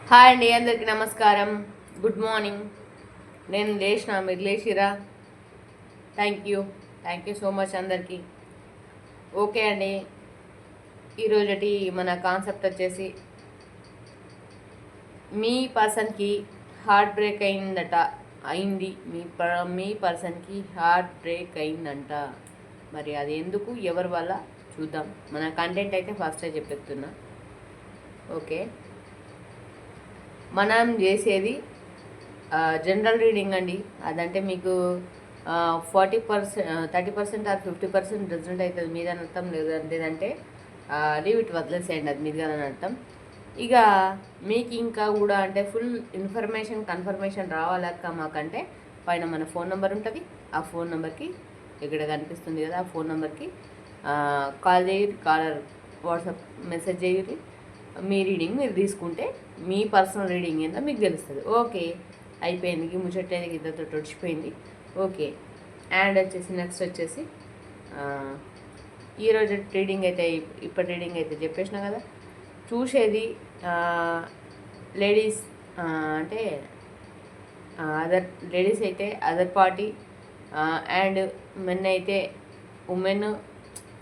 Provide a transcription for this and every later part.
Hi అండి, అందరికీ నమస్కారం. Good morning. నేను లేచిన, మీరు లేచిరా? థ్యాంక్ యూ సో మచ్ అందరికీ. ఓకే అండి, ఈరోజటి మన కాన్సెప్ట్ వచ్చేసి మీ పర్సన్కి హార్ట్ బ్రేక్ అయింది. మీ పర్సన్కి హార్ట్ బ్రేక్ అయిందంట. మరి అది ఎందుకు, ఎవరి వల్ల చూద్దాం. మన కంటెంట్ అయితే ఫస్టే చెప్పేస్తున్నా. ఓకే, మనం చేసేది జనరల్ రీడింగ్ అండి. అదంటే మీకు 40%, 30% ఆర్ 50% రిజల్ట్ అవుతుంది మీదని అర్థం. లేదంటే లీవ్ ఇట్, వదిలేసేయండి, అది మీది కదని అర్థం. ఇక మీకు ఇంకా కూడా అంటే ఫుల్ ఇన్ఫర్మేషన్ కన్ఫర్మేషన్ రావాలక్క మాకంటే పైన మన ఫోన్ నెంబర్ ఉంటుంది. ఆ ఫోన్ నెంబర్కి ఇక్కడ కనిపిస్తుంది కదా, ఆ ఫోన్ నెంబర్కి కాల్ చేయరు, వాట్సాప్ మెసేజ్ చేయరు. మీ రీడింగ్ మీరు తీసుకుంటే మీ పర్సనల్ రీడింగ్ ఏందో మీకు తెలుస్తుంది. ఓకే, అయిపోయింది, ముచ్చట్టేది ఇద్దరితో తొడిచిపోయింది. ఓకే, అండ్ నెక్స్ట్ వచ్చేసి ఈరోజు రీడింగ్ అయితే, ఇప్పటి రీడింగ్ అయితే చెప్పేసిన కదా. చూసేది లేడీస్, అంటే అదర్ లేడీస్ అయితే అదర్ పార్టీ, అండ్ మెన్ అయితే ఉమెన్,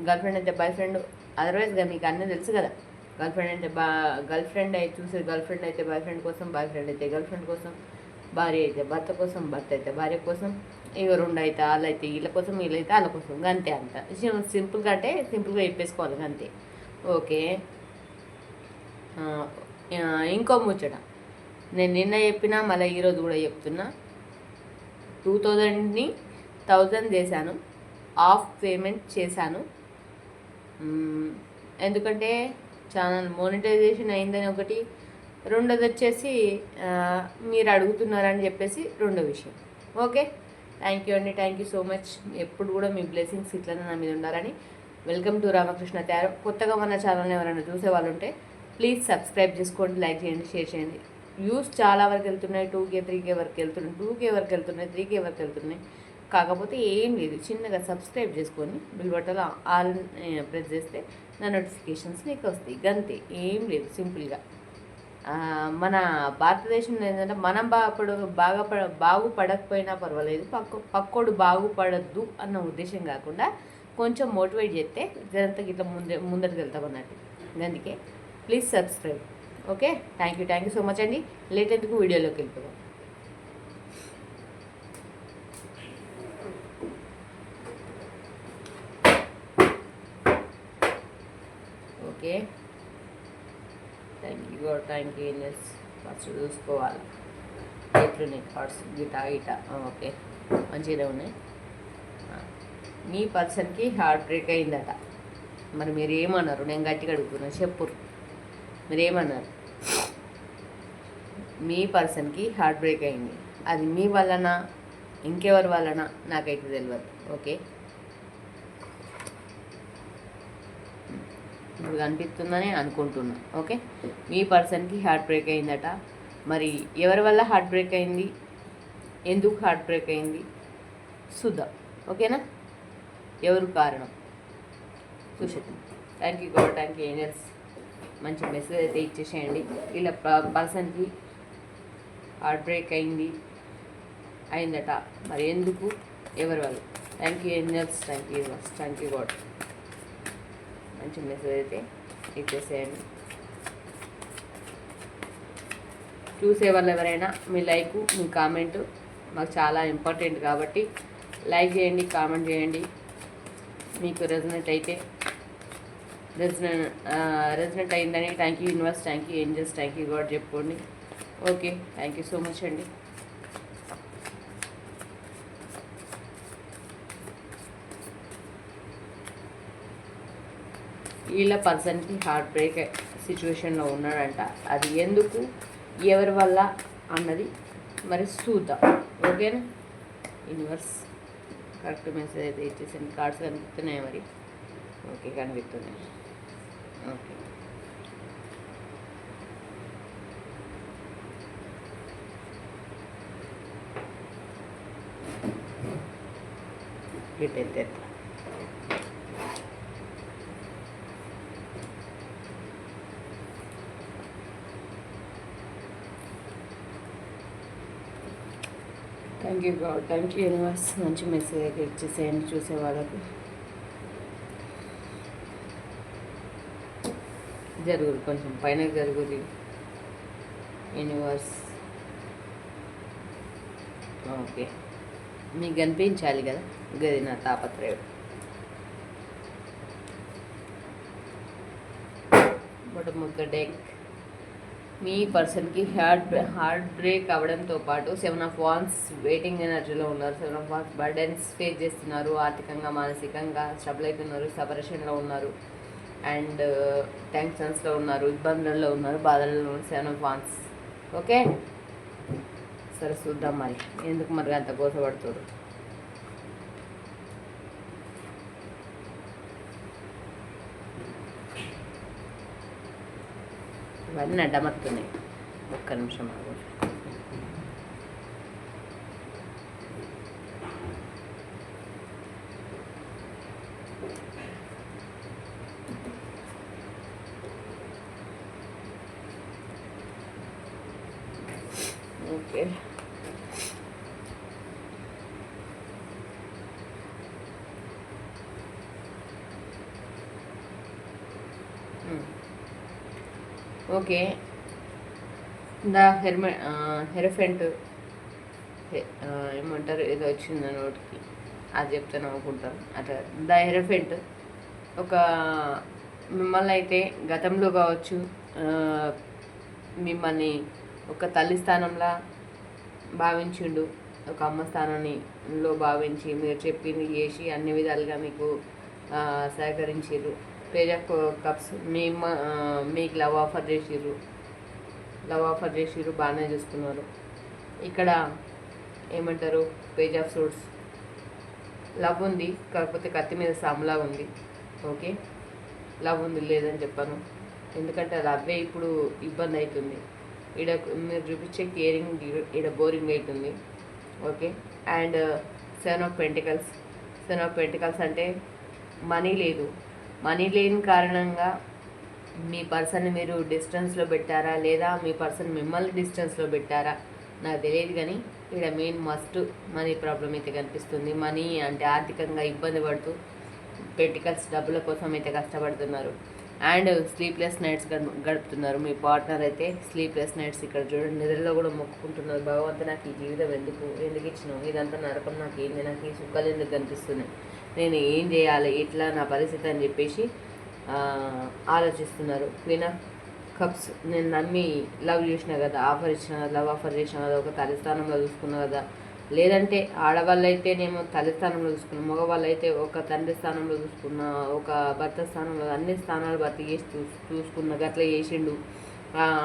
గర్ల్ ఫ్రెండ్ అయితే బాయ్ ఫ్రెండ్. అదర్వైజ్గా మీకు అన్నీ తెలుసు కదా. గర్ల్ ఫ్రెండ్ అయితే గర్ల్ ఫ్రెండ్ అయితే చూసేది గర్ల్ ఫ్రెండ్ అయితే బాయ్ ఫ్రెండ్ కోసం, బాయ్ ఫ్రెండ్ అయితే గర్ల్ ఫ్రెండ్ కోసం, భార్య అయితే భర్త కోసం, భర్త అయితే భార్య కోసం, ఇక రెండు అయితే వాళ్ళు అయితే వీళ్ళ కోసం, వీళ్ళైతే వాళ్ళ కోసం. అంతే, అంత సింపుల్గా, అంటే సింపుల్గా చెప్పేసుకోవాలి అంతే. ఓకే, ఇంకో ముచ్చట నేను నిన్న చెప్పినా, మళ్ళీ ఈరోజు కూడా చెప్తున్నా. 2000ని 1000 చేశాను, ఆఫ్ పేమెంట్ చేశాను. ఎందుకంటే ఛానల్ మోనిటైజేషన్ అయిందని ఒకటి, రెండోది వచ్చేసి మీరు అడుగుతున్నారని చెప్పేసి రెండో విషయం. ఓకే, థ్యాంక్ యూ అండి, థ్యాంక్ యూ సో మచ్. ఎప్పుడు కూడా మీ బ్లెస్సింగ్స్ ఇట్లనే నా మీద ఉండాలని. Welcome to Ramakrishna tarot. కొత్తగా మన ఛానల్ని ఎవరైనా చూసే వాళ్ళు ఉంటే ప్లీజ్ సబ్స్క్రైబ్ చేసుకోండి, లైక్ చేయండి, షేర్ చేయండి. వ్యూస్ చాలా వరకు వెళ్తున్నాయి, 2K 3K వరకు వెళ్తున్నాయి, 2K వరకు వెళ్తున్నాయి, 3K వరకు వెళ్తున్నాయి. కాకపోతే ఏం లేదు, చిన్నగా సబ్స్క్రైబ్ చేసుకొని బిల్ బటన్ ఆల్ ప్రెస్ చేస్తే నా నోటిఫికేషన్స్ నీకు వస్తాయి. గంతే, ఏం లేదు, సింపుల్గా. మన భారతదేశంలో ఏంటంటే మనం బాగుపడకపోయినా పర్వాలేదు, పక్కోడు బాగుపడద్దు అన్న ఉద్దేశం కాకుండా కొంచెం మోటివేట్ చేస్తే జనంతకి ఇట్లా ముందరికి వెళ్తాం అన్నట్టు. అందుకే please subscribe. Okay, thank you so much అండి. లేట్ ఎందుకు, వీడియోలోకి వెళ్ళిపోదాం. ఓకే, థ్యాంక్ యూ ఫస్ట్ చూసుకోవాలి ఎట్లున్నాయి థాట్స్, గిటా. ఓకే, మంచిగా ఉన్నాయి. మీ పర్సన్కి హార్ట్ బ్రేక్ అయిందట. మరి మీరు ఏమన్నారు? నేను గట్టిగా అడుగుతున్నాను, చెప్పురు, మీరు ఏమన్నారు? మీ పర్సన్కి హార్ట్ బ్రేక్ అయింది, అది మీ వలన ఇంకెవరి వలన నాకైతే తెలియదు. ఓకే, ఇప్పుడు కనిపిస్తుందని అనుకుంటున్నా. ఓకే, మీ పర్సన్కి హార్ట్ బ్రేక్ అయిందట. మరి ఎవరి వల్ల హార్ట్ బ్రేక్ అయింది, ఎందుకు హార్ట్ బ్రేక్ అయింది చూద్దాం. ఓకేనా, ఎవరు కారణం చూసేద్దాం. Thank you god, thank you angels. మంచి మెసేజ్ అయితే ఇచ్చేసేయండి. ఇలా పర్సన్కి హార్ట్ బ్రేక్ అయిందట. మరి ఎందుకు, ఎవరి వల్ల? Thank you angels, thank you God. మంచి మెసేజ్ అయితే ఇచ్చేసేయండి. చూసే వాళ్ళు ఎవరైనా మీ లైక్, మీ కామెంట్ మాకు చాలా ఇంపార్టెంట్ కాబట్టి లైక్ చేయండి, కామెంట్ చేయండి. మీకు రెజనేట్ అయిందని thank you universe, thank you angels, thank you god చెప్పుకోండి. Okay, thank you so much అండి. వీళ్ళ పర్సన్కి హార్ట్ బ్రేక్ సిచ్యువేషన్లో ఉన్నాడంట. అది ఎందుకు, ఎవరి వల్ల అన్నది మరి చూద్దాం. ఓకేనా, యూనివర్స్ కరెక్ట్ మెసేజ్ అయితే ఇచ్చేసింది. కార్డ్స్ కనిపిస్తున్నాయి మరి. ఓకే, కనిపిస్తున్నాయి. ఓకే, ఇటైతే thank you god, thank you universe. మంచి మెసేజ్ అయితే ఇచ్చేసేయండి చూసే వాళ్ళకు. జరుగురు కొంచెం పైన జరుగురు యూనివర్స్. ఓకే, మీకు కనిపించాలి కదా, గది నా తాపత్రయం. బాటమ్ ఆఫ్ ద డెక్, మీ పర్సన్కి హార్ట్ బ్రేక్ అవ్వడంతో పాటు 7 ఆఫ్ వాన్స్ వెయిటింగ్ ఎనర్జీలో ఉన్నారు. 7 ఆఫ్ వాన్స్ బర్డెన్స్ ఫేస్ చేస్తున్నారు. ఆర్థికంగా మానసికంగా స్ట్రబుల్ అవుతున్నారు. సపరేషన్లో ఉన్నారు అండ్ టెన్షన్స్లో ఉన్నారు, ఇబ్బందుల్లో ఉన్నారు, బాధల్లో ఉన్నారు. 7 ఆఫ్ వాన్స్. ఓకే, సరే చూద్దాం మరి ఎందుకు మరి అంత కోసపడుతుంది. ఇవన్నీ అడ్డమత్తున్నాయి. ఒక్క నిమిషం ఆగు. Okay, okay. ద హెరఫెంట్ ఏమంటారు, ఏదో వచ్చింది నోటికి, అది చెప్తాను అనుకుంటాను. అట్లా ద హెరఫెంట్ ఒక మిమ్మల్ని అయితే గతంలో కావచ్చు మిమ్మల్ని ఒక తల్లి స్థానంలో భావించిండు, ఒక అమ్మ స్థానంలో భావించి మీరు చెప్పింది చేసి అన్ని విధాలుగా మీకు సహకరించారు. పేజ్ ఆఫ్ కప్స్, మీకు లవ్ ఆఫర్ చేసిర్రు, బాగానే చూసుకున్నారు. ఇక్కడ ఏమంటారు, పేజ్ ఆఫ్ సూట్స్, లవ్ ఉంది కాకపోతే కత్తి మీద సాములా ఉంది. ఓకే, లవ్ ఉంది లేదని చెప్పాను, ఎందుకంటే లవ్వే ఇప్పుడు ఇబ్బంది అవుతుంది. ఈడ మీరు చూపించే కేరింగ్ ఈడ బోరింగ్ అవుతుంది. ఓకే, అండ్ 7 ఆఫ్ పెంటికల్స్ అంటే మనీ లేదు. మనీ లేని కారణంగా మీ పర్సన్ని మీరు డిస్టెన్స్లో పెట్టారా లేదా మీ పర్సన్ మిమ్మల్ని డిస్టెన్స్లో పెట్టారా నాకు తెలియదు, కానీ ఇక్కడ మెయిన్ మస్ట్ మనీ ప్రాబ్లం అయితే కనిపిస్తుంది. మనీ అంటే ఆర్థికంగా ఇబ్బంది పడుతూ పెంటికల్స్ డబ్బుల కోసం అయితే కష్టపడుతున్నారు అండ్ స్లీప్లెస్ నైట్స్ గడుపుతున్నారు. మీ పార్ట్నర్ అయితే స్లీప్లెస్ నైట్స్ ఇక్కడ చూడండి, నిద్రలో కూడా మొక్కుకుంటున్నారు. భగవంతు నాకు ఈ జీవితం ఎందుకు ఇచ్చినావు, ఇదంతా నరకం, నాకు ఏంది, నాకు ఈ సుఖాలు ఎందుకు కనిపిస్తున్నాయి, నేను ఏం చేయాలి, ఇట్లా నా పరిస్థితి అని చెప్పేసి ఆలోచిస్తున్నారు. క్వీన్ ఆఫ్ కప్స్, నేను నమ్మి లవ్ చేసిన కదా, లవ్ ఆఫర్ చేసిన కదా, ఒక తల్లి స్థానంలో చూసుకున్నా కదా, లేదంటే ఆడవాళ్ళు అయితేనేమో తల్లి స్థానంలో చూసుకున్నా, మగవాళ్ళు అయితే ఒక తండ్రి స్థానంలో చూసుకున్న, ఒక భర్త స్థానంలో, అన్ని స్థానాలు భర్త చేసి చూసుకున్న, గట్లా చేసిండు,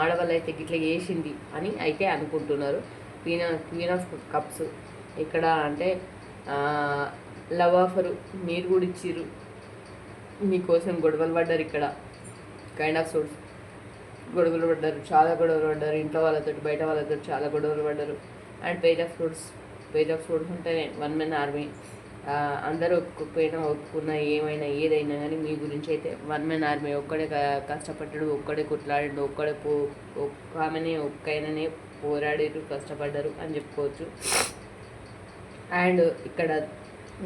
ఆడవాళ్ళు అయితే గిట్లా చేసింది అని అయితే అనుకుంటున్నారు. క్వీన్ ఆఫ్ కప్స్ ఇక్కడ అంటే లవ్ ఆఫరు మీరు కూడా ఇచ్చిర్రు, మీకోసం గొడవలు పడ్డారు. ఇక్కడ కైండ్ ఆఫ్ సోర్స్ గొడవలు పడ్డారు, చాలా గొడవలు పడ్డారు, ఇంట్లో వాళ్ళతో బయట వాళ్ళతో చాలా గొడవలు పడ్డారు. అండ్ పేజ్ ఆఫ్ ఫ్రూట్స్ ఉంటేనే 1 man ఆర్మీ, అందరూ ఒప్పుకుపోయినా ఒప్పుకున్నా ఏమైనా ఏదైనా కానీ మీ గురించి అయితే 1 man ఆర్మీ. ఒక్కడే కష్టపడ్డాడు, ఒక్కడే కొట్లాడాడు, ఆమెనే ఒక్కైననే పోరాడారు, కష్టపడ్డారు అని చెప్పుకోవచ్చు. అండ్ ఇక్కడ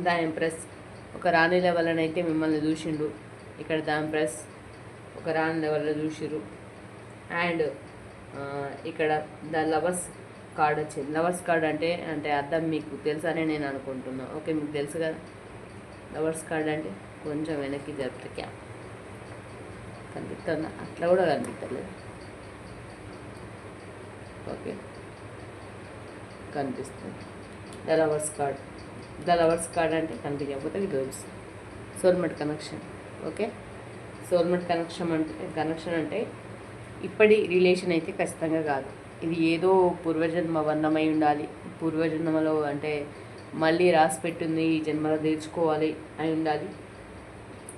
ద ఎంప్రెస్, ఒక రాణి లెవెల్నైతే మిమ్మల్ని చూసిండు. ఇక్కడ ద ఎంప్రెస్ ఒక రాణి లెవెల్లో చూసిరు. అండ్ ఇక్కడ ద లవర్స్ కార్డ్ వచ్చింది. లవర్స్ కార్డ్ అంటే అర్థం మీకు తెలుసనే నేను అనుకుంటున్నాను. ఓకే, మీకు తెలుసు కదా లవర్స్ కార్డ్ అంటే. కొంచెం వెనక్కి జరిపితే క్యాప్ కనిపిస్తుందా, అట్లా కూడా కనిపిస్తలేదు. ఓకే, కనిపిస్తుంది ద లవర్స్ కార్డ్ అంటే కనిపించకపోతే ఇది soulmate connection. Okay, soulmate connection అంటే ఇప్పటి రిలేషన్ అయితే ఖచ్చితంగా కాదు, ఇది ఏదో పూర్వజన్మ బంధమై ఉండాలి. పూర్వజన్మలో అంటే మళ్ళీ రాసి పెట్టింది ఈ జన్మలో తీర్చుకోవాలి అయి ఉండాలి.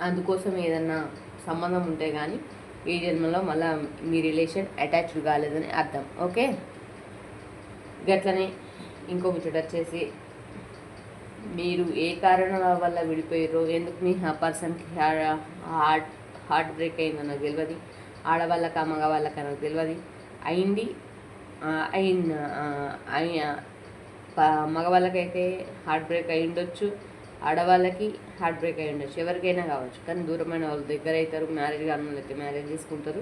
అందుకోసం ఏదన్నా సంబంధం ఉంటే కానీ ఈ జన్మలో మళ్ళీ మీ రిలేషన్ అటాచ్డ్ కాలేదని అర్థం. ఓకే, గట్లనే ఇంకో ముచ్చట వచ్చేసి మీరు ఏ కారణాల వల్ల విడిపోయారో, ఎందుకు మీ పర్సన్కి హార్ట్ బ్రేక్ అయిందో నాకు తెలియదు. ఆడవాళ్ళకా మగవాళ్ళకా నాకు తెలియదు. మగవాళ్ళకైతే హార్ట్ బ్రేక్ అయి ఉండొచ్చు, ఆడవాళ్ళకి హార్ట్ బ్రేక్ అయి ఉండొచ్చు, ఎవరికైనా కావచ్చు. కానీ దూరమైన వాళ్ళు దగ్గర అవుతారు, మ్యారేజ్ కాని అయితే మ్యారేజ్ చేసుకుంటారు,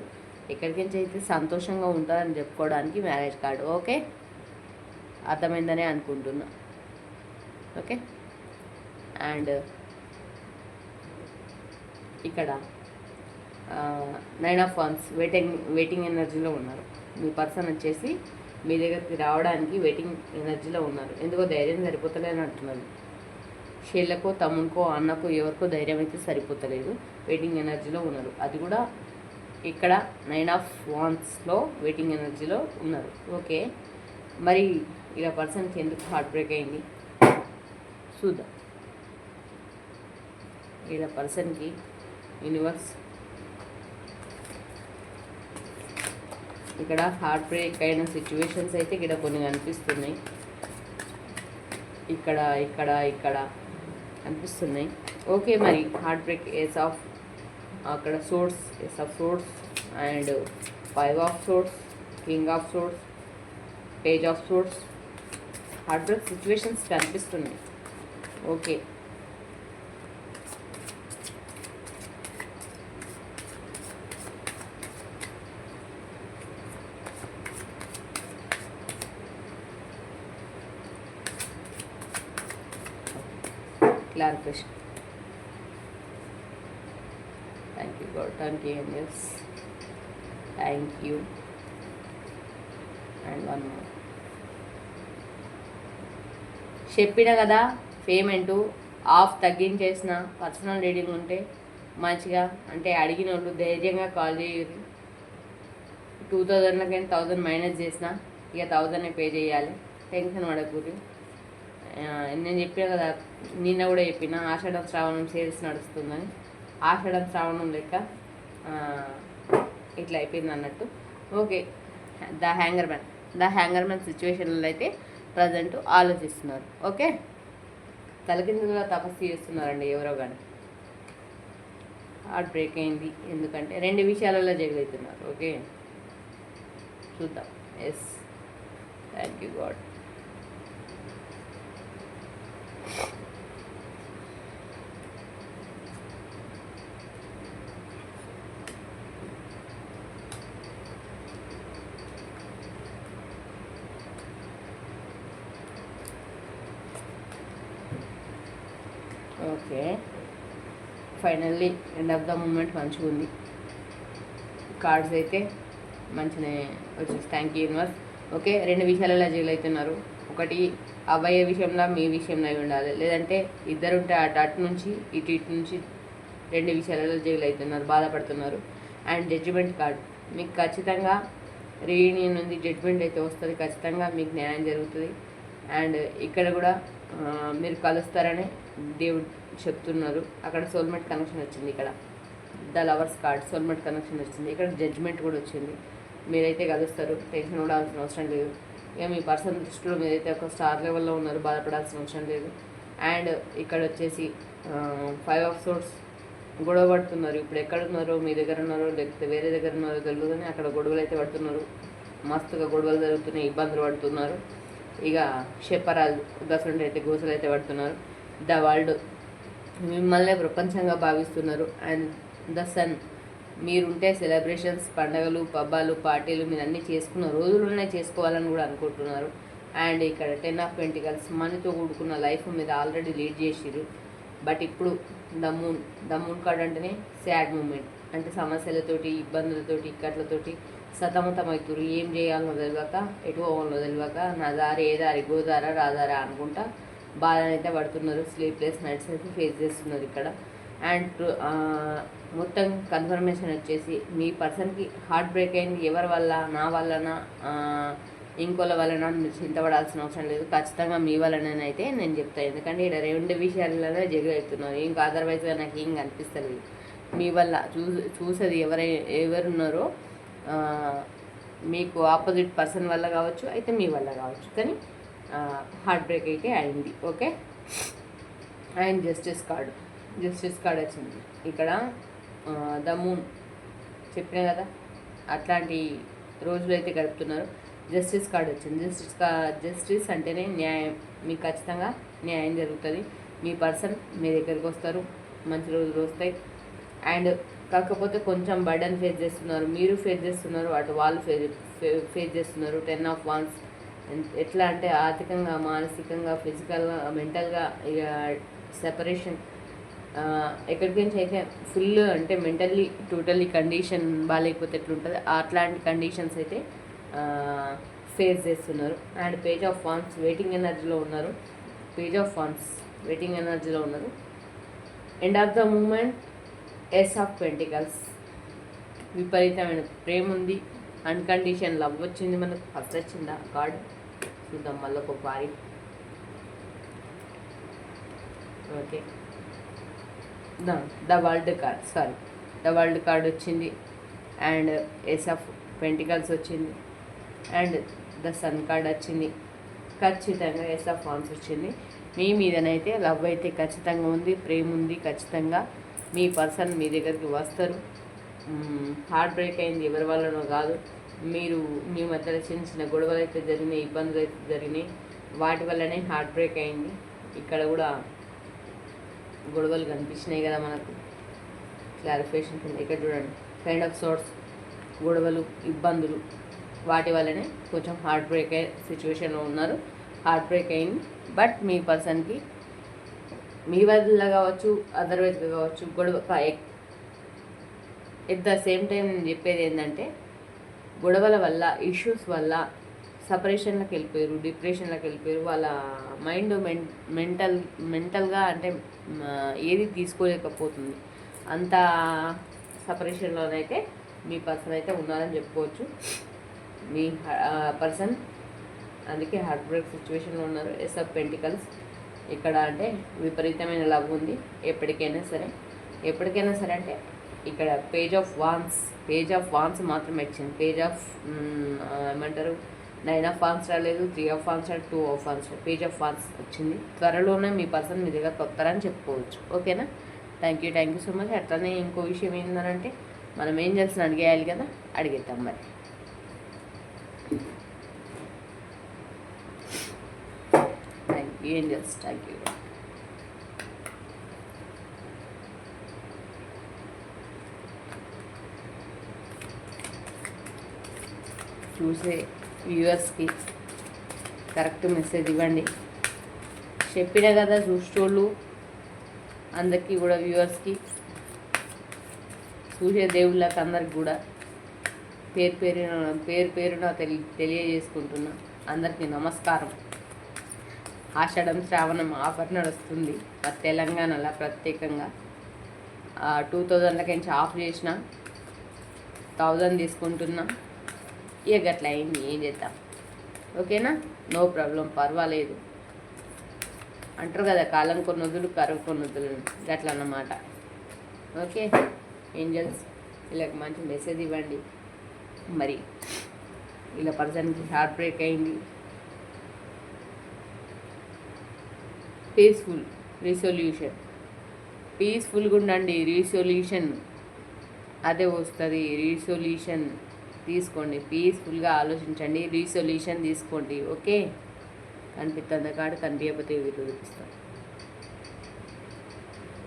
ఎక్కడికించి అయితే సంతోషంగా ఉంటారని చెప్పుకోవడానికి మ్యారేజ్ కార్డు. ఓకే, అర్థమైందనే అనుకుంటున్నా. ఓకే, అండ్ ఇక్కడ 9 ఆఫ్ వాన్స్ వెయిటింగ్ ఎనర్జీలో ఉన్నారు. మీ పర్సన్ వచ్చేసి మీ దగ్గరికి రావడానికి వెయిటింగ్ ఎనర్జీలో ఉన్నారు. ఎందుకో ధైర్యం సరిపోతలేని అంటున్నారు. షేళ్ళకో తమ్మునికో అన్నకో ఎవరికో ధైర్యం అయితే సరిపోతలేదు, వెయిటింగ్ ఎనర్జీలో ఉన్నారు. అది కూడా ఇక్కడ 9 ఆఫ్ వాన్స్లో వెయిటింగ్ ఎనర్జీలో ఉన్నారు. ఓకే, మరి ఇలా పర్సన్కి ఎందుకు హార్ట్ బ్రేక్ అయింది చూద్దాం. ఇలా పర్సన్కి యూనివర్స్ ఇక్కడ హార్ట్ బ్రేక్ అయిన సిచ్యువేషన్స్ అయితే ఇక్కడ కొన్ని కనిపిస్తున్నాయి. ఇక్కడ ఇక్కడ ఇక్కడ కనిపిస్తున్నాయి. ఓకే, మరి హార్ట్ బ్రేక్ అక్కడ ace of swords and 5 of swords, king of swords, page of swords, heart break situations కనిపిస్తున్నాయి. Okay, clarification. Thank you God, thank you angels, thank you. And one more. చెప్పిన కదా payment of తగ్గించేసిన personal reading ఉంటే మంచిగా, అంటే అడిగిన వాళ్ళు ధైర్యంగా call చేయరు. 2000 1000 మైనస్ చేసిన ఇక 1000 పే చేయాలి, టెన్షన్ పడకూడదు. నేను చెప్పిన కదా, నిన్న కూడా చెప్పిన ఆషాఢం శ్రావణం సేల్స్ నడుస్తుందని. ఆషాఢం శ్రావణం లెక్క ఇట్లా అయిపోయింది అన్నట్టు. ఓకే, ద హ్యాంగర్ మ్యాన్ సిచ్యువేషన్లో అయితే ప్రజెంట్ ఆలోచిస్తున్నారు. ఓకే, తలకిందుగా తపస్సు చేస్తున్నారండి ఎవరో కానీ. హార్ట్ బ్రేక్ అయింది ఎందుకంటే 2 విషయాలలో జగలుతున్నారు. ఓకే, చూద్దాం. Yes, thank you God. Okay, finally end of the moment మంచిగా ఉంది. కార్డ్స్ అయితే మంచిగా వచ్చేసి థ్యాంక్ యూ యూనివర్స్. ఓకే, 2 విషయాలలో జైలు అవుతున్నారు. ఒకటి అబ్బాయి విషయంలో మీ విషయంలో అయి ఉండాలి, లేదంటే ఇద్దరుంటే అటు నుంచి ఇటు నుంచి 2 విషయాలలో జైలు అవుతున్నారు, బాధపడుతున్నారు. అండ్ జడ్జిమెంట్ కార్డ్ మీకు ఖచ్చితంగా రీయూనియన్ ఉంది, జడ్జిమెంట్ అయితే వస్తుంది, ఖచ్చితంగా మీకు న్యాయం జరుగుతుంది. అండ్ ఇక్కడ కూడా మీరు కలుస్తారని దేవుడు చెప్తున్నారు. అక్కడ సోల్మేట్ కనెక్షన్ వచ్చింది, ఇక్కడ the lovers card soulmate connection వచ్చింది, ఇక్కడ జడ్జిమెంట్ కూడా వచ్చింది. మీరైతే కలుస్తారు, టెన్షన్ పడాల్సిన అవసరం లేదు. ఇక మీ పర్సన్ దృష్టిలో మీరైతే ఒక స్టార్ లెవెల్లో ఉన్నారు, బాధపడాల్సిన అవసరం లేదు. అండ్ ఇక్కడ వచ్చేసి 5 ఆఫ్ సోర్స్ గొడవ పడుతున్నారు. ఇప్పుడు ఎక్కడున్నారో, మీ దగ్గర ఉన్నారో లేకపోతే వేరే దగ్గర ఉన్నారో తెలియదు, కానీ అక్కడ గొడవలు అయితే పడుతున్నారు, మస్తుగా గొడవలు జరుగుతున్నాయి, ఇబ్బందులు పడుతున్నారు. ఇక షెపరాలు దసండి అయితే గోసలు అయితే పడుతున్నారు. ద వరల్డ్ మిమ్మల్నే ప్రపంచంగా భావిస్తున్నారు. అండ్ ద సన్ మీరుంటే సెలబ్రేషన్స్, పండగలు, పబ్బాలు, పార్టీలు మీరు అన్నీ చేసుకున్న రోజులునే చేసుకోవాలని కూడా అనుకుంటున్నారు. అండ్ ఇక్కడ 10 ఆఫ్ పెంటికల్స్ మనీతో కూడుకున్న లైఫ్ మీద ఆల్రెడీ లీడ్ చేసిరు. బట్ ఇప్పుడు ద మూన్ కార్డ్ అంటేనే సాడ్ మూమెంట్, అంటే సమస్యలతోటి, ఇబ్బందులతోటి, ఇక్కట్లతోటి సతమతమవుతురు. ఏం చేయాలో తెలియక, ఎటు పోవాలో తెలియక, నా దారి ఏ దారి, గోదారా రాదారా అనుకుంటా బాధనైతే పడుతున్నారు. స్లీప్లెస్ నైట్స్ అయితే ఫేస్ చేస్తున్నారు ఇక్కడ. అండ్ మొత్తం కన్ఫర్మేషన్ వచ్చేసి మీ పర్సన్కి హార్ట్ బ్రేక్ అయింది. ఎవరి వల్ల, నా వల్లనా ఇంకోళ్ళ వలన మీరు చింతపడాల్సిన అవసరం లేదు, ఖచ్చితంగా మీ వలనైతే నేను చెప్తాను. ఎందుకంటే ఇక్కడ 2 విషయాలలో జగవుతున్నారు, ఇంకా అదర్వైజ్గా నాకు ఏం కనిపిస్తలేదు. మీ వల్ల చూసేది ఎవరున్నారో మీకు ఆపోజిట్ పర్సన్ వల్ల కావచ్చు, అయితే మీ వల్ల కావచ్చు, కానీ హార్ట్ బ్రేక్ అయితే అయింది. ఓకే, అండ్ జస్టిస్ కార్డ్ వచ్చింది ఇక్కడ. ద మూన్ చెప్పిన కదా, అట్లాంటి రోజులు అయితే గడుపుతున్నారు. జస్టిస్ కార్డ్ వచ్చింది. జస్టిస్ అంటేనే న్యాయం. మీకు ఖచ్చితంగా న్యాయం జరుగుతుంది. మీ పర్సన్ మీ దగ్గరికి వస్తారు, మంచి రోజులు వస్తాయి. అండ్ కాకపోతే కొంచెం బర్డన్ ఫేస్ చేస్తున్నారు, మీరు ఫేస్ చేస్తున్నారు, అటు వాళ్ళు ఫేస్ చేస్తున్నారు. 10 ఆఫ్ వాన్స్ ఎట్లా అంటే ఆర్థికంగా, మానసికంగా, ఫిజికల్గా, మెంటల్గా ఇక సెపరేషన్, ఎక్కడికి నుంచి అయితే ఫుల్ అంటే మెంటల్లీ టోటల్లీ కండిషన్ బాగాలేకపోతే ఎట్లుంటుంది అట్లాంటి కండిషన్స్ అయితే ఫేస్ చేస్తున్నారు. And page of wands waiting ఎనర్జీలో ఉన్నారు. పేజ్ ఆఫ్ వాన్స్ వెయిటింగ్ ఎనర్జీలో ఉన్నారు. End of the moment ace of pentacles విపరీతమైన ప్రేమ ఉంది. అన్కండిషన్ లవ్ వచ్చింది. మనకు ఫస్ట్ వచ్చిందా కార్డ్ చూద్దాం మళ్ళీ ఒక పారి. Okay, the world card the world card వచ్చింది. అండ్ ఎస్ ఆఫ్ పెంటికల్స్ వచ్చింది. అండ్ ద సన్ కార్డ్ వచ్చింది. ఖచ్చితంగా ఎస్ ఆఫ్ వాన్స్ వచ్చింది. మీ మీదనైతే లవ్ అయితే ఖచ్చితంగా ఉంది, ప్రేమ ఉంది. ఖచ్చితంగా మీ పర్సన్ మీ దగ్గరికి వస్తారు. హార్ట్ బ్రేక్ అయింది, ఎవరి వల్లనో కాదు. మీరు మీ మధ్యలో చిన్న చిన్న గొడవలు అయితే జరిగినాయి, ఇబ్బందులు అయితే జరిగినాయి, వాటి వల్లనే హార్ట్ బ్రేక్ అయింది. ఇక్కడ కూడా గొడవలు కనిపించినాయి కదా మనకు, క్లారిఫికేషన్ కింద ఇక్కడ చూడండి. కైండ్ ఆఫ్ సోర్స్ గొడవలు, ఇబ్బందులు, వాటి వల్లనే కొంచెం హార్ట్ బ్రేక్ అయ్యే సిచ్యువేషన్లో ఉన్నారు. హార్ట్ బ్రేక్ అయింది. బట్ మీ పర్సన్కి మీ వల్ల కావచ్చు, అదర్వైజ్గా కావచ్చు, గొడవ ఎట్ ద సేమ్ టైం నేను చెప్పేది ఏంటంటే గొడవల వల్ల, ఇష్యూస్ వల్ల సపరేషన్లోకి వెళ్ళిపోయారు, డిప్రెషన్లోకి వెళ్ళిపోయారు. వాళ్ళ మైండ్ మెంటల్గా అంటే ఏది తీసుకోలేకపోతుంది. అంత సపరేషన్లోనైతే మీ పర్సన్ అయితే ఉన్నారని చెప్పుకోవచ్చు. మీ పర్సన్ అందుకే హార్ట్ బ్రేక్ సిచ్యువేషన్లో ఉన్నారు. ఎస్ ఆఫ్ పెంటికల్స్ ఇక్కడ అంటే విపరీతమైన లవ్ ఉంది. ఎప్పటికైనా సరే అంటే ఇక్కడ పేజ్ ఆఫ్ వాన్స్ మాత్రమే ఇచ్చింది. పేజ్ ఆఫ్ ఏమంటారు, 9 ఆఫ్ వాన్స్ రాలేదు, 3 ఆఫ్ వాన్స్ రాలేదు, 2 of wands, page of Vance వచ్చింది. త్వరలోనే మీ పర్సన్ మీ దగ్గర వస్తారని చెప్పుకోవచ్చు. ఓకేనా? Thank you so much. అట్లనే ఇంకో విషయం ఏంటంటే మనం ఏం చేసిన అడిగేయాలి కదా, అడిగేద్దాం మరి. Angels, thank you. చూసే వ్యూవర్స్కి కరెక్ట్ మెసేజ్ ఇవ్వండి. చెప్పిన కదా చూసేటోళ్ళు అందరికీ కూడా, వ్యూవర్స్కి, చూసే దేవుళ్ళకి అందరికి కూడా పేరున తెలియజేసుకుంటున్నా. అందరికీ నమస్కారం. ఆషాఢం శ్రావణం ఆఫర్ నడుస్తుంది మరి తెలంగాణలో ప్రత్యేకంగా. 2000 ఆఫ్ చేసిన 1000 తీసుకుంటున్నా. ఇక గట్ల అయింది, ఏం చేద్దాం. ఓకేనా? నో ప్రాబ్లం, పర్వాలేదు. అంటారు కదా, కాలం కొన్ని వదులు కరువు కొన్ని వదులు, గట్ల అన్నమాట. ఓకే ఏంజల్స్, వీళ్ళకి మంచి మెసేజ్ ఇవ్వండి. మరి వీళ్ళ పర్సన్కి హార్ట్ బ్రేక్ అయింది. పీస్ఫుల్గా ఉండండి. రీసొల్యూషన్ అదే వస్తుంది. రీసొల్యూషన్ తీసుకోండి. పీస్ఫుల్గా ఆలోచించండి, రీసొల్యూషన్ తీసుకోండి. ఓకే? కనిపిస్తుంది కాదు, కనిపించకపోతే వీళ్ళు చూపిస్తాం.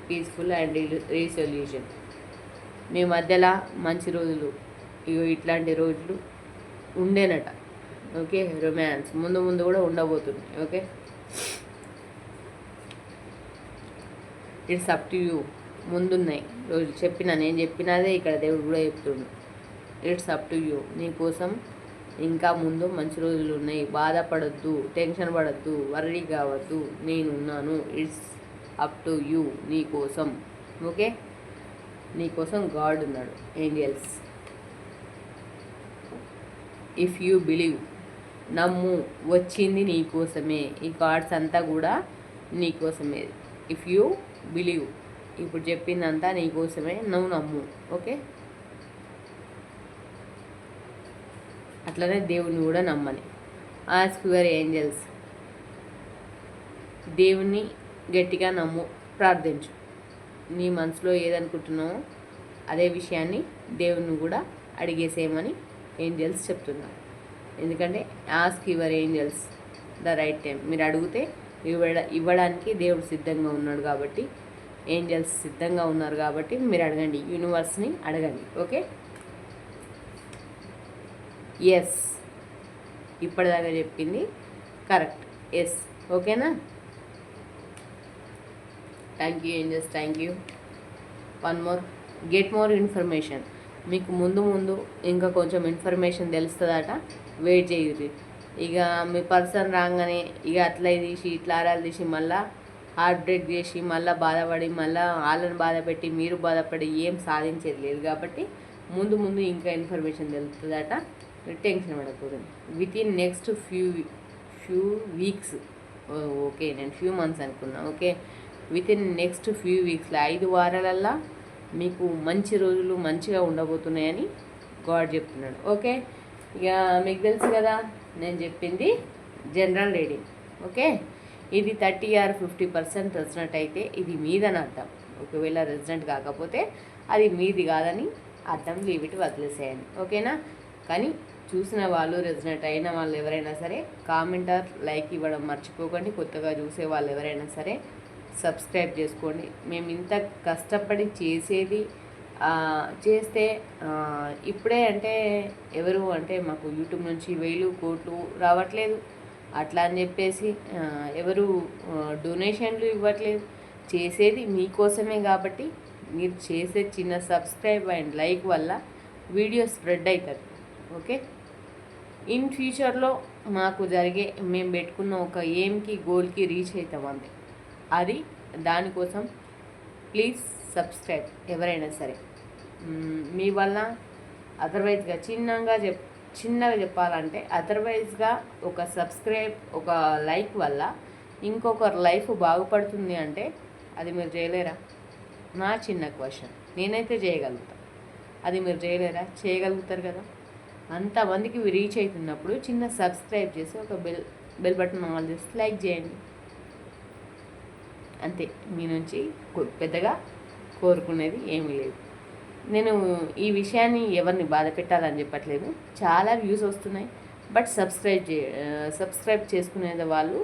Peaceful and resolution. మీ మధ్యలో మంచి రోజులు, ఇట్లాంటి రోజులు ఉండేనట. ఓకే? రొమాన్స్ ముందు కూడా ఉండబోతుంది. Okay? It's up to you. ముందున్నాయి రోజు నేను చెప్పినదే ఇక్కడ దేవుడు కూడా చెప్తుండు. It's up to you. నీకోసం ఇంకా ముందు మంచి రోజులు ఉన్నాయి. బాధపడద్దు, టెన్షన్ పడద్దు, వర్రీ కావద్దు, నేనున్నాను. It's up to you. నీకోసం. ఓకే? నీకోసం గాడ్ ఉన్నాడు, ఏంజల్స్. ఇఫ్ యూ బిలీవ్, నమ్ము, వచ్చింది నీకోసమే. ఈ కార్డ్స్ అంతా కూడా నీకోసమే. ఇఫ్ యూ బిలీవ్, ఇప్పుడు చెప్పిందంతా నీకోసమే, నువ్వు నమ్ము. ఓకే? అట్లనే దేవుని కూడా నమ్మని. Ask your angels. దేవుని గట్టిగా నమ్ము, ప్రార్థించు. నీ మనసులో ఏదనుకుంటున్నావో అదే విషయాన్ని దేవుని కూడా అడిగేసేయమని ఏంజల్స్ చెప్తున్నారు. ఎందుకంటే ask your angels the right time. మీరు అడిగితే ఇవ్వడానికి దేవుడు సిద్ధంగా ఉన్నాడు కాబట్టి, ఏంజల్స్ సిద్ధంగా ఉన్నారు కాబట్టి మీరు అడగండి, యూనివర్స్ని అడగండి. ఓకే, ఎస్, ఇప్పటిదాకా చెప్పింది కరెక్ట్. ఎస్, ఓకేనా? Thank you angels, thank you. One more, get more information. మీకు ముందు ముందు ఇంకా కొంచెం ఇన్ఫర్మేషన్ తెలుస్తుందట, వెయిట్ చేయరు. ఇక మీ పర్సన్ రాగానే ఇక అట్లా తీసి ఇట్లా ఆరాలు తీసి మళ్ళీ హార్ట్ బ్రేక్ చేసి మళ్ళీ బాధపడి మళ్ళీ వాళ్ళని బాధ పెట్టి మీరు బాధపడి ఏం సాధించేది లేదు. కాబట్టి ముందు ముందు ఇంకా ఇన్ఫర్మేషన్ తెలుస్తుందట, టెన్షన్ పడకూడదు. Within next few weeks, okay నేను ఫ్యూ మంత్స్ అనుకున్నా. Okay, within next few వీక్స్లో 5 వారాలల్లా మీకు మంచి రోజులు మంచిగా ఉండబోతున్నాయని గాడ్ చెప్తున్నాడు. ఓకే, ఇక మీకు తెలుసు కదా నేను చెప్పింది జనరల్ రీడింగ్. ఓకే, ఇది 30 or 50% రెసిడెంట్ అయితే ఇది మీదని అర్థం. ఒకవేళ రెసిడెంట్ కాకపోతే అది మీది కాదని అర్థం, లీవిటి వదిలేసేయండి. ఓకేనా? కానీ చూసిన వాళ్ళు, రెసిడెంట్ అయిన వాళ్ళు ఎవరైనా సరే కామెంట్ ఆర్ లైక్ ఇవ్వడం మర్చిపోకండి. కొత్తగా చూసే వాళ్ళు ఎవరైనా సరే సబ్స్క్రైబ్ చేసుకోండి. మేము ఇంత కష్టపడి చేసేది చేస్తే ఇప్పుడే అంటే ఎవరు అంటే మాకు యూట్యూబ్ నుంచి 1000 కోట్లు రావట్లేదు అట్లా అని చెప్పేసి ఎవరు డొనేషన్లు ఇవ్వట్లేదు. చేసేది మీకోసమే కాబట్టి మీరు చేసే చిన్న సబ్స్క్రైబ్ అండ్ లైక్ వల్ల వీడియో స్ప్రెడ్ అవుతుంది. ఓకే, ఇన్ ఫ్యూచర్లో మాకు జరిగే మేము పెట్టుకున్న ఒక ఎయిమ్కి గోల్కి రీచ్ అవుతాం అంతే. అది దానికోసం ప్లీజ్ సబ్స్క్రైబ్ ఎవరైనా సరే. మీ వల్ల అదర్వైజ్గా చిన్నగా చెప్పాలంటే అదర్వైజ్గా ఒక సబ్స్క్రైబ్, ఒక లైక్ వల్ల ఇంకొకరు లైఫ్ బాగుపడుతుంది అంటే అది మీరు చేయలేరా? నా చిన్న క్వశ్చన్. నేనైతే చేయగలుగుతాను, అది మీరు చేయలేరా? చేయగలుగుతారు కదా. అంతమందికి రీచ్ అవుతున్నప్పుడు చిన్న సబ్స్క్రైబ్ చేసి ఒక బెల్ బటన్ ఆన్ చేసి లైక్ చేయండి అంతే. మీ నుంచి పెద్దగా కోరుకునేది ఏమీ లేదు. నేను ఈ విషయాన్ని ఎవరిని బాధ పెట్టాలని చెప్పట్లేదు. చాలా వ్యూస్ వస్తున్నాయి, బట్ సబ్స్క్రైబ్ చేసుకునే వాళ్ళు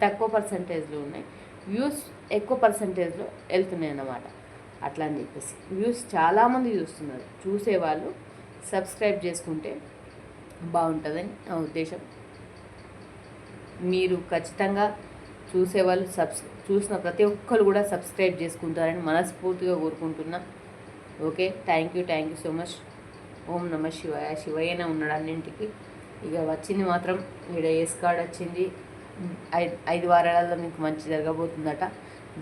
తక్కువ పర్సంటేజ్లో ఉన్నాయి, వ్యూస్ ఎక్కువ పర్సంటేజ్లో వెళ్తున్నాయి అన్నమాట. అట్లా అని చెప్పేసి వ్యూస్ చాలామంది చూస్తున్నారు. చూసేవాళ్ళు సబ్స్క్రైబ్ చేసుకుంటే బాగుంటుందని నా ఉద్దేశం. మీరు ఖచ్చితంగా చూసేవాళ్ళు చూసిన ప్రతి ఒక్కరు కూడా సబ్స్క్రైబ్ చేసుకుంటారని మనస్ఫూర్తిగా కోరుకుంటున్నా. Okay, thank you so much. ఓం నమ శివాయ. శివయ్యనే ఉన్నాడు అన్నింటికి. ఇక వచ్చింది మాత్రం ఇక్కడ ఎస్ కార్డ్ వచ్చింది. 5 వారాలలో మీకు మంచి జరగబోతుందట.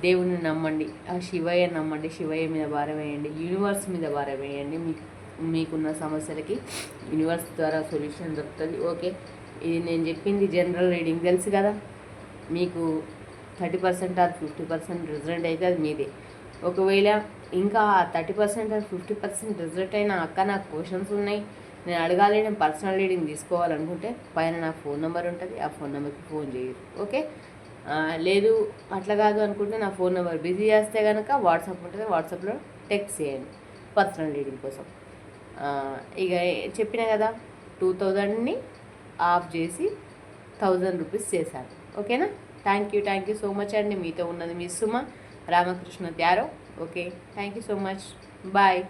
దేవుని నమ్మండి, ఆ శివయ్య నమ్మండి, శివయ్య మీద భారం వేయండి, యూనివర్స్ మీద భారం వేయండి. మీకున్న సమస్యలకి యూనివర్స్ ద్వారా సొల్యూషన్ దొరుకుతుంది. ఓకే, ఇది నేను చెప్పింది జనరల్ రీడింగ్ తెలుసు కదా. మీకు 30% ఆర్ 50% రిజల్ట్ అయితే అది మీదే. ఒకవేళ ఇంకా 30% ఆర్ 50% రిజల్ట్ అయినా అక్క నాకు క్వశ్చన్స్ ఉన్నాయి, నేను అడగాలి, నేను పర్సనల్ రీడింగ్ తీసుకోవాలనుకుంటే పైన నా ఫోన్ నెంబర్ ఉంటుంది, ఆ ఫోన్ నెంబర్కి ఫోన్ చేయరు. ఓకే, లేదు అట్లా కాదు అనుకుంటే నా ఫోన్ నెంబర్ బిజీ చేస్తే కనుక వాట్సాప్ ఉంటుంది, వాట్సాప్లో టెక్స్ట్ చేయండి పర్సనల్ రీడింగ్ కోసం. ఇక చెప్పిన కదా 2000ని ఆఫ్ చేసి 1000 రూపీస్ చేశాను. ఓకేనా? థ్యాంక్ యూ సో మచ్ అండి. మీతో ఉన్నది మీ Suma Ramakrishna tarot. Okay, thank you so much. Bye.